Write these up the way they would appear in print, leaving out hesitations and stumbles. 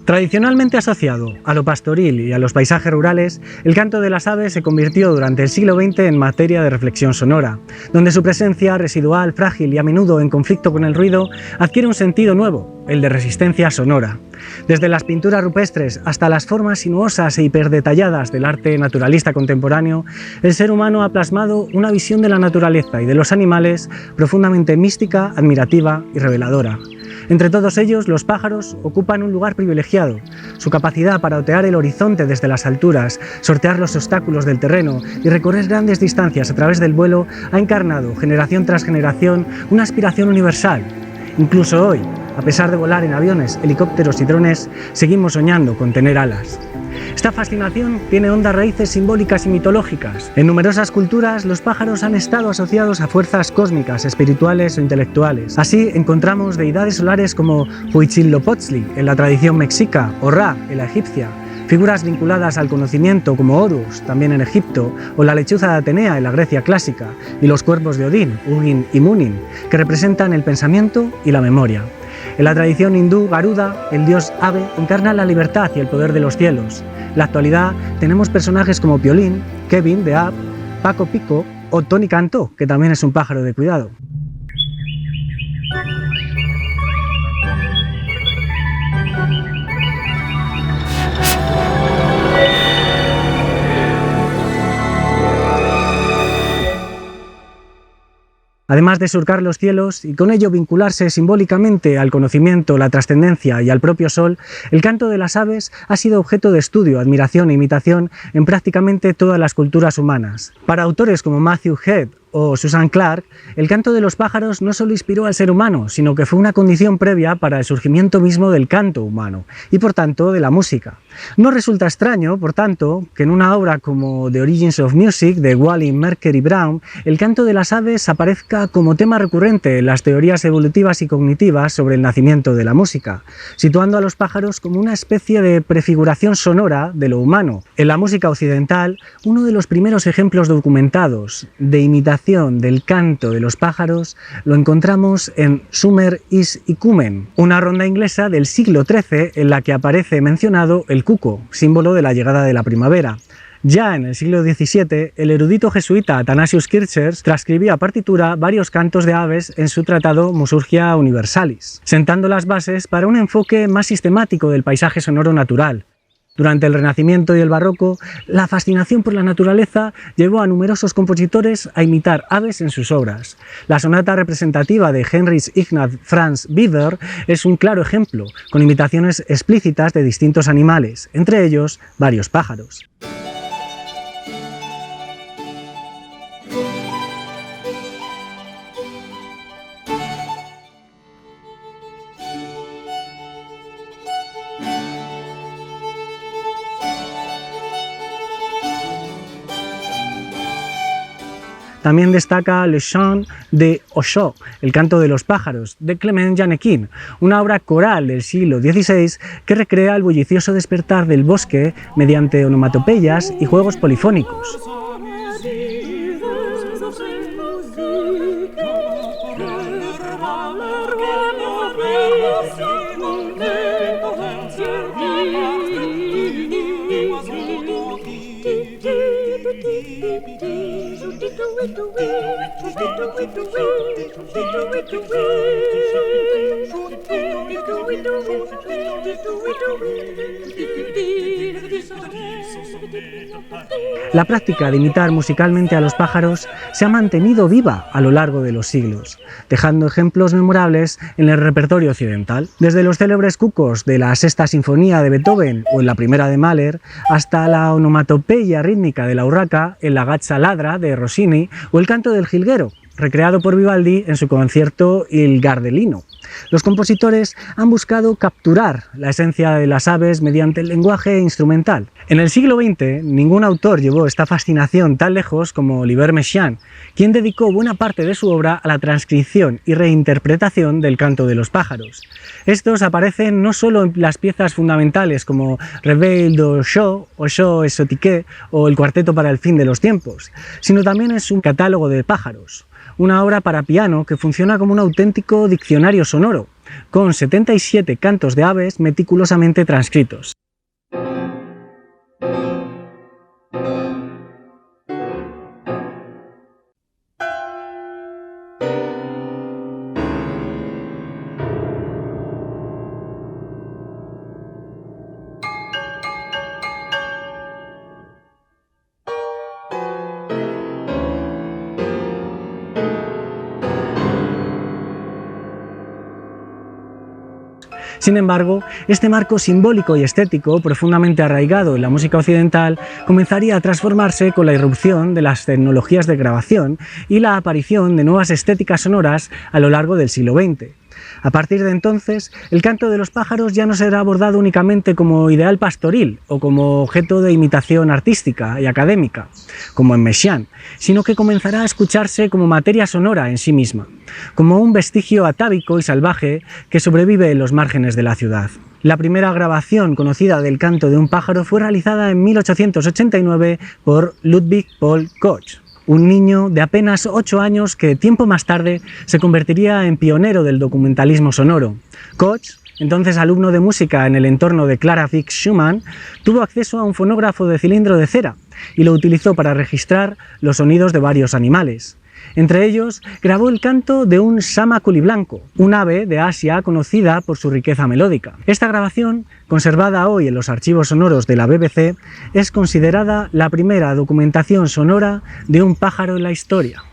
Tradicionalmente asociado a lo pastoril y a los paisajes rurales, el canto de las aves se convirtió durante el siglo XX en materia de reflexión sonora, donde su presencia residual, frágil y a menudo en conflicto con el ruido adquiere un sentido nuevo, el de resistencia sonora. Desde las pinturas rupestres hasta las formas sinuosas e hiperdetalladas del arte naturalista contemporáneo, el ser humano ha plasmado una visión de la naturaleza y de los animales profundamente mística, admirativa y reveladora. Entre todos ellos, los pájaros ocupan un lugar privilegiado. Su capacidad para otear el horizonte desde las alturas, sortear los obstáculos del terreno y recorrer grandes distancias a través del vuelo ha encarnado, generación tras generación, una aspiración universal. Incluso hoy, a pesar de volar en aviones, helicópteros y drones, seguimos soñando con tener alas. Esta fascinación tiene hondas raíces simbólicas y mitológicas. En numerosas culturas, los pájaros han estado asociados a fuerzas cósmicas, espirituales o intelectuales. Así encontramos deidades solares como Huitzilopochtli en la tradición mexica o Ra en la egipcia, figuras vinculadas al conocimiento como Horus, también en Egipto, o la lechuza de Atenea en la Grecia clásica, y los cuervos de Odín, Hugin y Munin, que representan el pensamiento y la memoria. En la tradición hindú, Garuda, el dios ave, encarna la libertad y el poder de los cielos. En la actualidad tenemos personajes como Piolín, Kevin de App, Paco Pico o Tony Cantó, que también es un pájaro de cuidado. Además de surcar los cielos y con ello vincularse simbólicamente al conocimiento, la trascendencia y al propio sol, el canto de las aves ha sido objeto de estudio, admiración e imitación en prácticamente todas las culturas humanas. Para autores como Matthew Head o Susan Clark, el canto de los pájaros no solo inspiró al ser humano, sino que fue una condición previa para el surgimiento mismo del canto humano y por tanto de la música. No resulta extraño, por tanto, que en una obra como The Origins of Music de Wally Mercury Brown, el canto de las aves aparezca como tema recurrente en las teorías evolutivas y cognitivas sobre el nacimiento de la música, situando a los pájaros como una especie de prefiguración sonora de lo humano. En la música occidental, uno de los primeros ejemplos documentados de imitación del canto de los pájaros lo encontramos en Summer is Ikumen, una ronda inglesa del siglo XIII en la que aparece mencionado el cuco, símbolo de la llegada de la primavera. Ya en el siglo XVII, el erudito jesuita Athanasius Kircher transcribía a partitura varios cantos de aves en su tratado Musurgia Universalis, sentando las bases para un enfoque más sistemático del paisaje sonoro natural. Durante el Renacimiento y el Barroco, la fascinación por la naturaleza llevó a numerosos compositores a imitar aves en sus obras. La sonata representativa de Heinrich Ignaz Franz Weber es un claro ejemplo, con imitaciones explícitas de distintos animales, entre ellos varios pájaros. También destaca Le Chant des Oiseaux, el canto de los pájaros, de Clement Janequin, una obra coral del siglo XVI que recrea el bullicioso despertar del bosque mediante onomatopeyas y juegos polifónicos. La práctica de imitar musicalmente a los pájaros se ha mantenido viva a lo largo de los siglos, dejando ejemplos memorables en el repertorio occidental. Desde los célebres cucos de la Sexta Sinfonía de Beethoven o en la Primera de Mahler, hasta la onomatopeya rítmica de la urraca en la Gazza Ladra de Rossini o el canto del jilguero, recreado por Vivaldi en su concierto Il Gardelino. Los compositores han buscado capturar la esencia de las aves mediante el lenguaje instrumental. En el siglo XX, ningún autor llevó esta fascinación tan lejos como Olivier Messiaen, quien dedicó buena parte de su obra a la transcripción y reinterpretación del canto de los pájaros. Estos aparecen no solo en las piezas fundamentales como Réveil d'Oiseaux, Oiseaux exotiques o el Cuarteto para el fin de los tiempos, sino también en su catálogo de pájaros, una obra para piano que funciona como un auténtico diccionario sonoro. con 77 cantos de aves meticulosamente transcritos. Sin embargo, este marco simbólico y estético, profundamente arraigado en la música occidental, comenzaría a transformarse con la irrupción de las tecnologías de grabación y la aparición de nuevas estéticas sonoras a lo largo del siglo XX. A partir de entonces, el canto de los pájaros ya no será abordado únicamente como ideal pastoril o como objeto de imitación artística y académica, como en Messiaen, sino que comenzará a escucharse como materia sonora en sí misma, como un vestigio atávico y salvaje que sobrevive en los márgenes de la ciudad. La primera grabación conocida del canto de un pájaro fue realizada en 1889 por Ludwig Paul Koch, un niño de apenas 8 años que tiempo más tarde se convertiría en pionero del documentalismo sonoro. Koch, entonces alumno de música en el entorno de Clara Fix Schumann, tuvo acceso a un fonógrafo de cilindro de cera y lo utilizó para registrar los sonidos de varios animales. Entre ellos, grabó el canto de un sama culiblanco, un ave de Asia conocida por su riqueza melódica. Esta grabación, conservada hoy en los archivos sonoros de la BBC, es considerada la primera documentación sonora de un pájaro en la historia.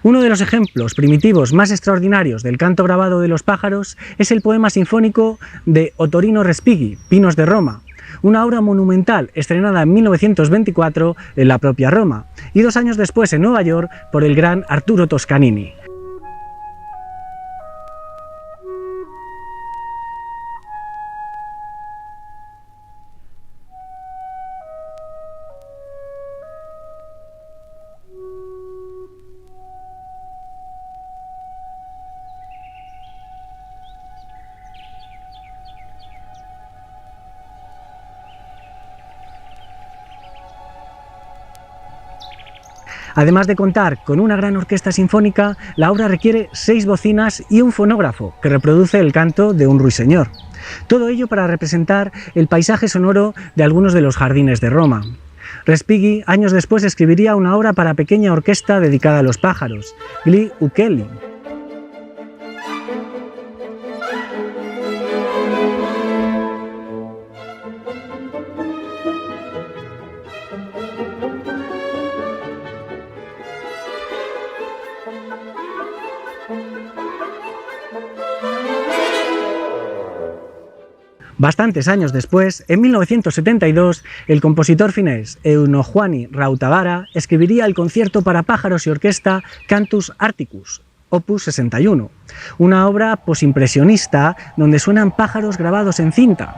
Uno de los ejemplos primitivos más extraordinarios del canto grabado de los pájaros es el poema sinfónico de Ottorino Respighi, Pinos de Roma, una obra monumental estrenada en 1924 en la propia Roma y 2 años después en Nueva York por el gran Arturo Toscanini. Además de contar con una gran orquesta sinfónica, la obra requiere 6 bocinas y un fonógrafo que reproduce el canto de un ruiseñor. Todo ello para representar el paisaje sonoro de algunos de los jardines de Roma. Respighi años después escribiría una obra para pequeña orquesta dedicada a los pájaros, Gli Uccelli. Bastantes años después, en 1972, el compositor finés Euno Juani Rautavaara escribiría el concierto para pájaros y orquesta Cantus Arcticus, opus 61, una obra posimpresionista donde suenan pájaros grabados en cinta.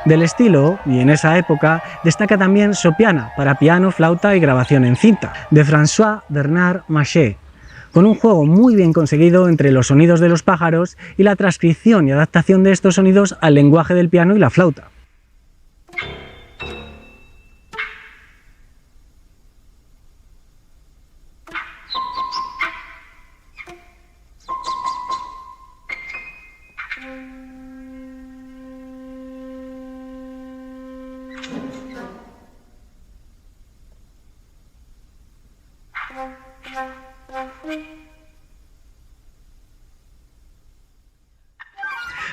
Del estilo, y en esa época, destaca también Sopiana, para piano, flauta y grabación en cinta, de François Bernard Maché, con un juego muy bien conseguido entre los sonidos de los pájaros y la transcripción y adaptación de estos sonidos al lenguaje del piano y la flauta.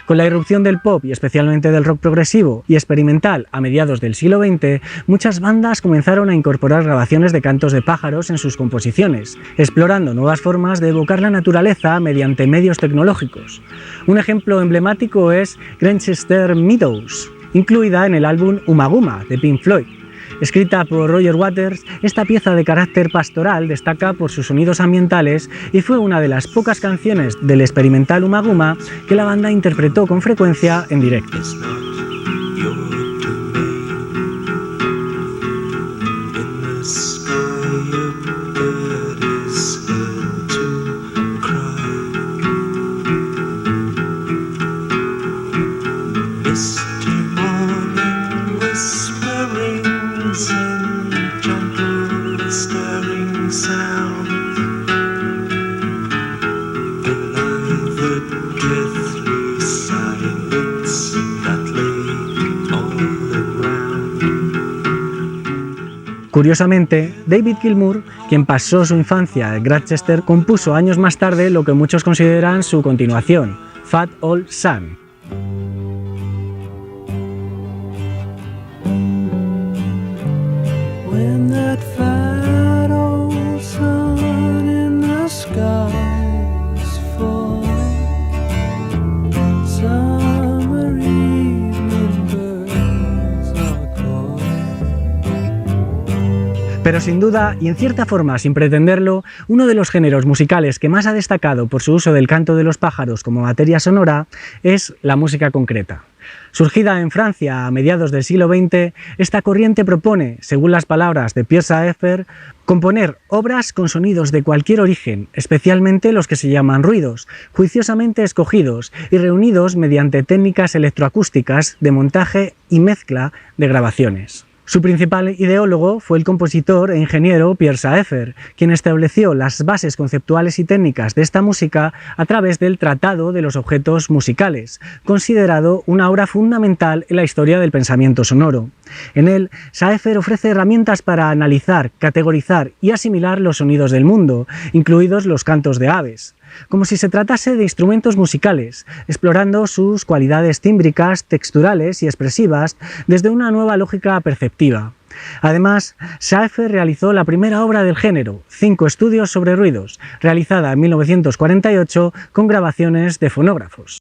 Con la irrupción del pop y especialmente del rock progresivo y experimental a mediados del siglo XX, muchas bandas comenzaron a incorporar grabaciones de cantos de pájaros en sus composiciones, explorando nuevas formas de evocar la naturaleza mediante medios tecnológicos. Un ejemplo emblemático es Grantchester Meadows, incluida en el álbum Ummagumma de Pink Floyd, Escrita por Roger Waters, esta pieza de carácter pastoral destaca por sus sonidos ambientales y fue una de las pocas canciones del experimental Ummah Gumma que la banda interpretó con frecuencia en directo. Curiosamente, David Gilmour, quien pasó su infancia en Grantchester, compuso años más tarde lo que muchos consideran su continuación, Fat Old Sun. When that fat old sun in the sky is falling, summer evening birds are calling. Pero sin duda, y en cierta forma sin pretenderlo, uno de los géneros musicales que más ha destacado por su uso del canto de los pájaros como materia sonora es la música concreta. Surgida en Francia a mediados del siglo XX, esta corriente propone, según las palabras de Pierre Schaeffer, componer obras con sonidos de cualquier origen, especialmente los que se llaman ruidos, juiciosamente escogidos y reunidos mediante técnicas electroacústicas de montaje y mezcla de grabaciones. Su principal ideólogo fue el compositor e ingeniero Pierre Schaeffer, quien estableció las bases conceptuales y técnicas de esta música a través del Tratado de los Objetos Musicales, considerado una obra fundamental en la historia del pensamiento sonoro. En él, Schaeffer ofrece herramientas para analizar, categorizar y asimilar los sonidos del mundo, incluidos los cantos de aves, como si se tratase de instrumentos musicales, explorando sus cualidades tímbricas, texturales y expresivas desde una nueva lógica perceptiva. Además, Schaeffer realizó la primera obra del género, 5 estudios sobre ruidos, realizada en 1948 con grabaciones de fonógrafos.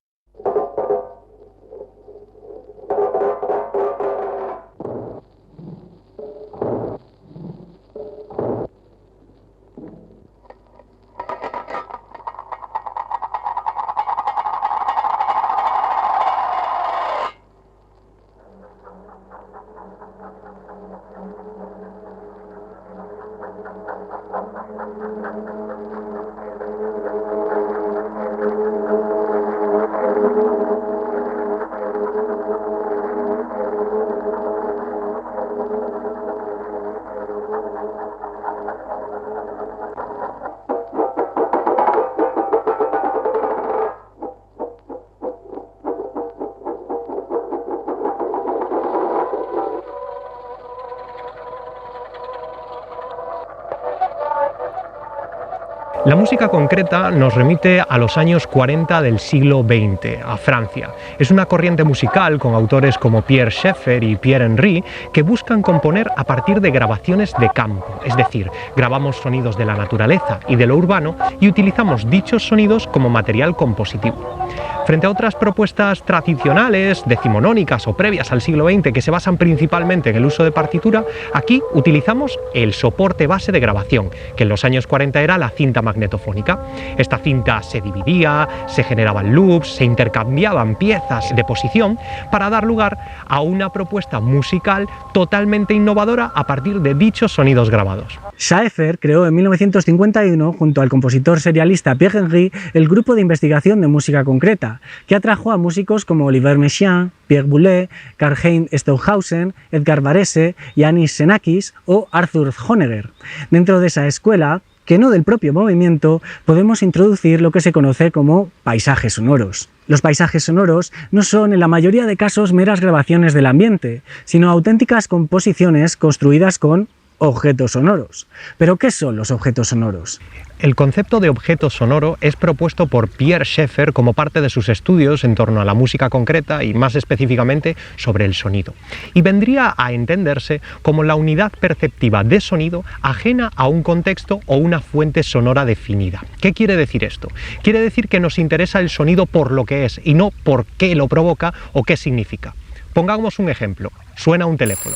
La música concreta nos remite a los años 40 del siglo XX, a Francia. Es una corriente musical con autores como Pierre Schaeffer y Pierre Henry que buscan componer a partir de grabaciones de campo, es decir, grabamos sonidos de la naturaleza y de lo urbano y utilizamos dichos sonidos como material compositivo. Frente a otras propuestas tradicionales, decimonónicas o previas al siglo XX que se basan principalmente en el uso de partitura, aquí utilizamos el soporte base de grabación, que en los años 40 era la cinta magnetofónica. Esta cinta se dividía, se generaban loops, se intercambiaban piezas de posición para dar lugar a una propuesta musical totalmente innovadora a partir de dichos sonidos grabados. Schaeffer creó en 1951, junto al compositor serialista Pierre Henry, el grupo de investigación de música concreta, que atrajo a músicos como Olivier Messiaen, Pierre Boulez, Karl-Heinz Stockhausen, Edgar Varese, Yanis Xenakis o Arthur Honegger. Dentro de esa escuela, que no del propio movimiento, podemos introducir lo que se conoce como paisajes sonoros. Los paisajes sonoros no son en la mayoría de casos meras grabaciones del ambiente, sino auténticas composiciones construidas con objetos sonoros. ¿Pero qué son los objetos sonoros? El concepto de objeto sonoro es propuesto por Pierre Schaeffer como parte de sus estudios en torno a la música concreta y más específicamente sobre el sonido. Y vendría a entenderse como la unidad perceptiva de sonido ajena a un contexto o una fuente sonora definida. ¿Qué quiere decir esto? Quiere decir que nos interesa el sonido por lo que es y no por qué lo provoca o qué significa. Pongamos un ejemplo. Suena un teléfono.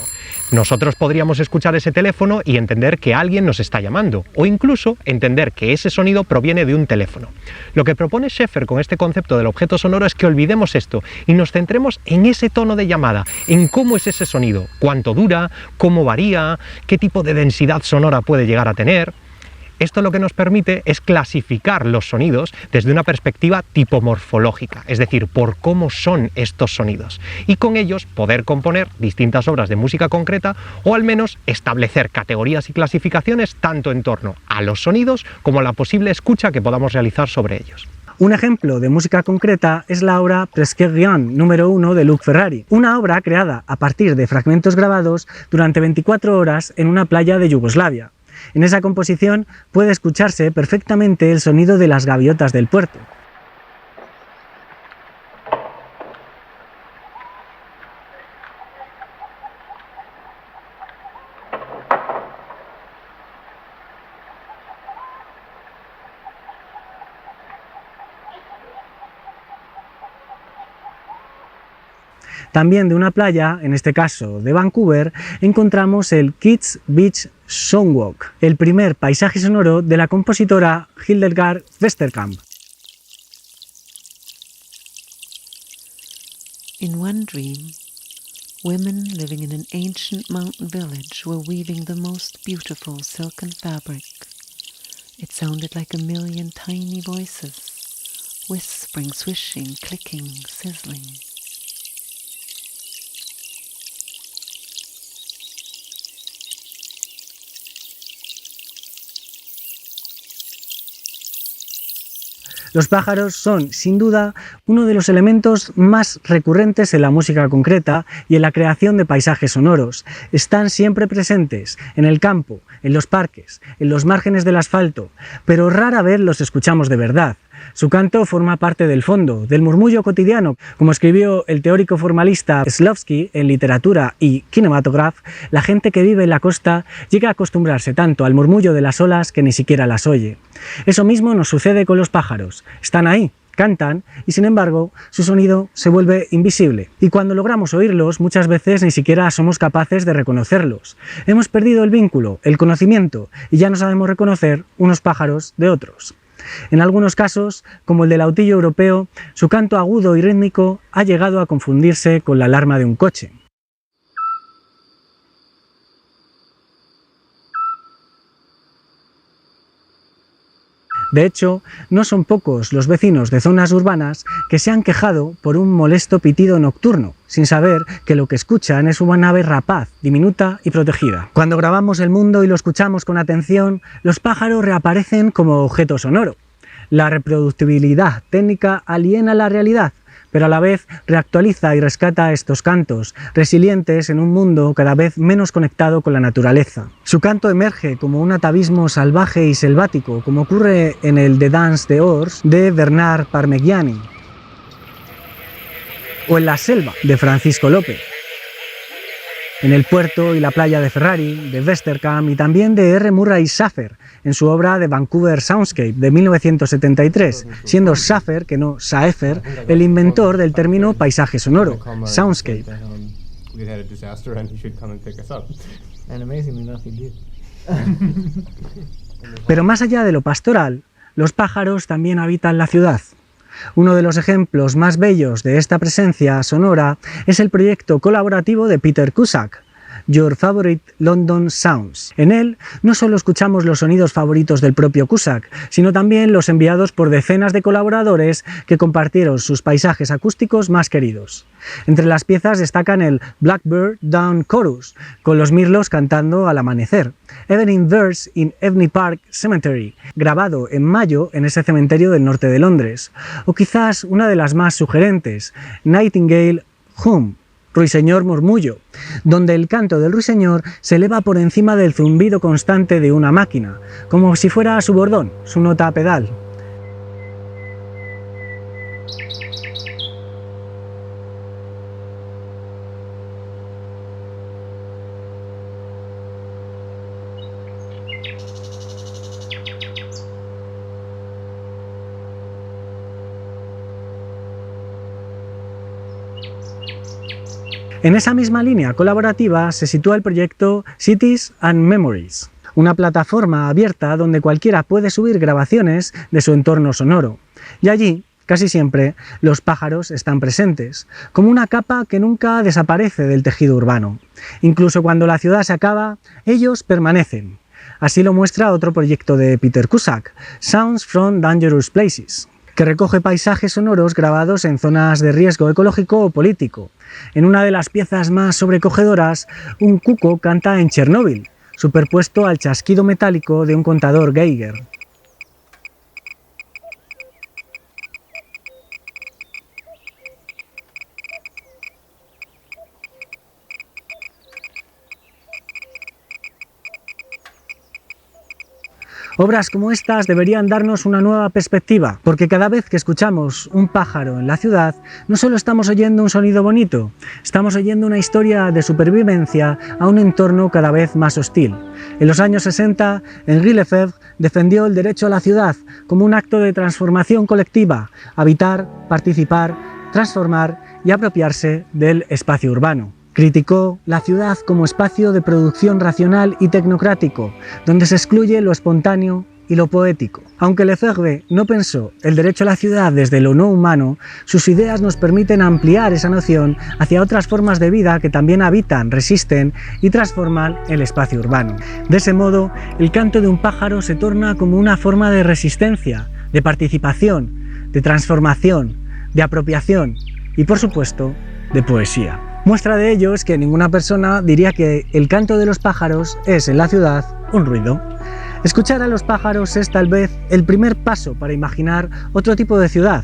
Nosotros podríamos escuchar ese teléfono y entender que alguien nos está llamando, o incluso entender que ese sonido proviene de un teléfono. Lo que propone Schaeffer con este concepto del objeto sonoro es que olvidemos esto y nos centremos en ese tono de llamada, en cómo es ese sonido, cuánto dura, cómo varía, qué tipo de densidad sonora puede llegar a tener. Esto lo que nos permite es clasificar los sonidos desde una perspectiva tipomorfológica, es decir, por cómo son estos sonidos, y con ellos poder componer distintas obras de música concreta o al menos establecer categorías y clasificaciones tanto en torno a los sonidos como a la posible escucha que podamos realizar sobre ellos. Un ejemplo de música concreta es la obra Presque Rien número 1 de Luc Ferrari, una obra creada a partir de fragmentos grabados durante 24 horas en una playa de Yugoslavia. En esa composición puede escucharse perfectamente el sonido de las gaviotas del puerto. También de una playa, en este caso de Vancouver, encontramos el Kids Beach Songwalk, el primer paisaje sonoro de la compositora Hildegard Westerkamp. In one dream, women living in an ancient mountain village were weaving the most beautiful silken fabric. It sounded like a million tiny voices, whispering, swishing, clicking, sizzling. Los pájaros son, sin duda, uno de los elementos más recurrentes en la música concreta y en la creación de paisajes sonoros. Están siempre presentes, en el campo, en los parques, en los márgenes del asfalto, pero rara vez los escuchamos de verdad. Su canto forma parte del fondo, del murmullo cotidiano. Como escribió el teórico formalista Szlowski en Literatura y Kinematograph, la gente que vive en la costa llega a acostumbrarse tanto al murmullo de las olas que ni siquiera las oye. Eso mismo nos sucede con los pájaros. Están ahí, cantan y sin embargo su sonido se vuelve invisible. Y cuando logramos oírlos muchas veces ni siquiera somos capaces de reconocerlos. Hemos perdido el vínculo, el conocimiento y ya no sabemos reconocer unos pájaros de otros. En algunos casos, como el del autillo europeo, su canto agudo y rítmico ha llegado a confundirse con la alarma de un coche. De hecho, no son pocos los vecinos de zonas urbanas que se han quejado por un molesto pitido nocturno, sin saber que lo que escuchan es una ave rapaz, diminuta y protegida. Cuando grabamos el mundo y lo escuchamos con atención, los pájaros reaparecen como objeto sonoro. La reproductibilidad técnica aliena la realidad, pero a la vez reactualiza y rescata estos cantos, resilientes en un mundo cada vez menos conectado con la naturaleza. Su canto emerge como un atavismo salvaje y selvático, como ocurre en el The Dance des Ours de Bernard Parmigiani, o en La selva de Francisco López, en el puerto y la playa de Ferrari, de Westerkamp y también de R. Murray Schaeffer, en su obra de Vancouver Soundscape de 1973, siendo Schaeffer, que no Saeffer, el inventor del término paisaje sonoro, soundscape. Pero más allá de lo pastoral, los pájaros también habitan la ciudad. Uno de los ejemplos más bellos de esta presencia sonora es el proyecto colaborativo de Peter Cusack, Your Favorite London Sounds. En él no solo escuchamos los sonidos favoritos del propio Cusack, sino también los enviados por decenas de colaboradores que compartieron sus paisajes acústicos más queridos. Entre las piezas destacan el Blackbird Down Chorus, con los mirlos cantando al amanecer, Evening Verse in Evney Park Cemetery, grabado en mayo en ese cementerio del norte de Londres, o quizás una de las más sugerentes, Nightingale Hum, Ruiseñor Murmullo, donde el canto del ruiseñor se eleva por encima del zumbido constante de una máquina, como si fuera su bordón, su nota a pedal. En esa misma línea colaborativa se sitúa el proyecto Cities and Memories, una plataforma abierta donde cualquiera puede subir grabaciones de su entorno sonoro. Y allí, casi siempre, los pájaros están presentes, como una capa que nunca desaparece del tejido urbano. Incluso cuando la ciudad se acaba, ellos permanecen. Así lo muestra otro proyecto de Peter Cusack, Sounds from Dangerous Places, que recoge paisajes sonoros grabados en zonas de riesgo ecológico o político. En una de las piezas más sobrecogedoras, un cuco canta en Chernóbil, superpuesto al chasquido metálico de un contador Geiger. Obras como estas deberían darnos una nueva perspectiva, porque cada vez que escuchamos un pájaro en la ciudad, no solo estamos oyendo un sonido bonito, estamos oyendo una historia de supervivencia a un entorno cada vez más hostil. En los años 60, Henri Lefebvre defendió el derecho a la ciudad como un acto de transformación colectiva, habitar, participar, transformar y apropiarse del espacio urbano. Criticó la ciudad como espacio de producción racional y tecnocrático, donde se excluye lo espontáneo y lo poético. Aunque Lefebvre no pensó el derecho a la ciudad desde lo no humano, sus ideas nos permiten ampliar esa noción hacia otras formas de vida que también habitan, resisten y transforman el espacio urbano. De ese modo, el canto de un pájaro se torna como una forma de resistencia, de participación, de transformación, de apropiación y, por supuesto, de poesía. Muestra de ello es que ninguna persona diría que el canto de los pájaros es en la ciudad un ruido. Escuchar a los pájaros es tal vez el primer paso para imaginar otro tipo de ciudad,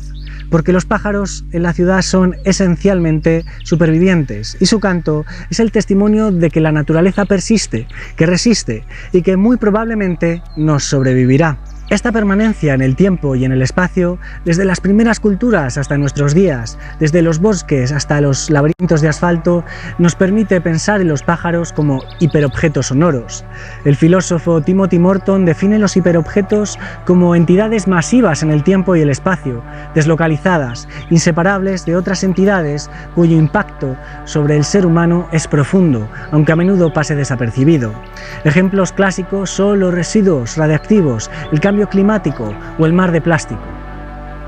porque los pájaros en la ciudad son esencialmente supervivientes y su canto es el testimonio de que la naturaleza persiste, que resiste y que muy probablemente nos sobrevivirá. Esta permanencia en el tiempo y en el espacio, desde las primeras culturas hasta nuestros días, desde los bosques hasta los laberintos de asfalto, nos permite pensar en los pájaros como hiperobjetos sonoros. El filósofo Timothy Morton define los hiperobjetos como entidades masivas en el tiempo y el espacio, deslocalizadas, inseparables de otras entidades cuyo impacto sobre el ser humano es profundo, aunque a menudo pase desapercibido. Ejemplos clásicos son los residuos radiactivos, el cambio climático o el mar de plástico.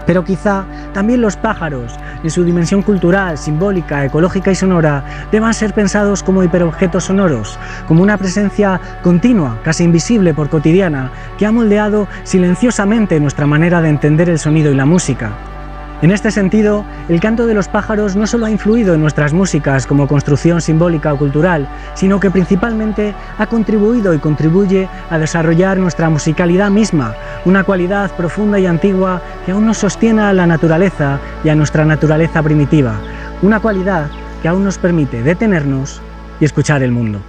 Pero quizá también los pájaros, en su dimensión cultural, simbólica, ecológica y sonora, deban ser pensados como hiperobjetos sonoros, como una presencia continua, casi invisible por cotidiana, que ha moldeado silenciosamente nuestra manera de entender el sonido y la música. En este sentido, el canto de los pájaros no solo ha influido en nuestras músicas como construcción simbólica o cultural, sino que principalmente ha contribuido y contribuye a desarrollar nuestra musicalidad misma, una cualidad profunda y antigua que aún nos sostiene a la naturaleza y a nuestra naturaleza primitiva, una cualidad que aún nos permite detenernos y escuchar el mundo.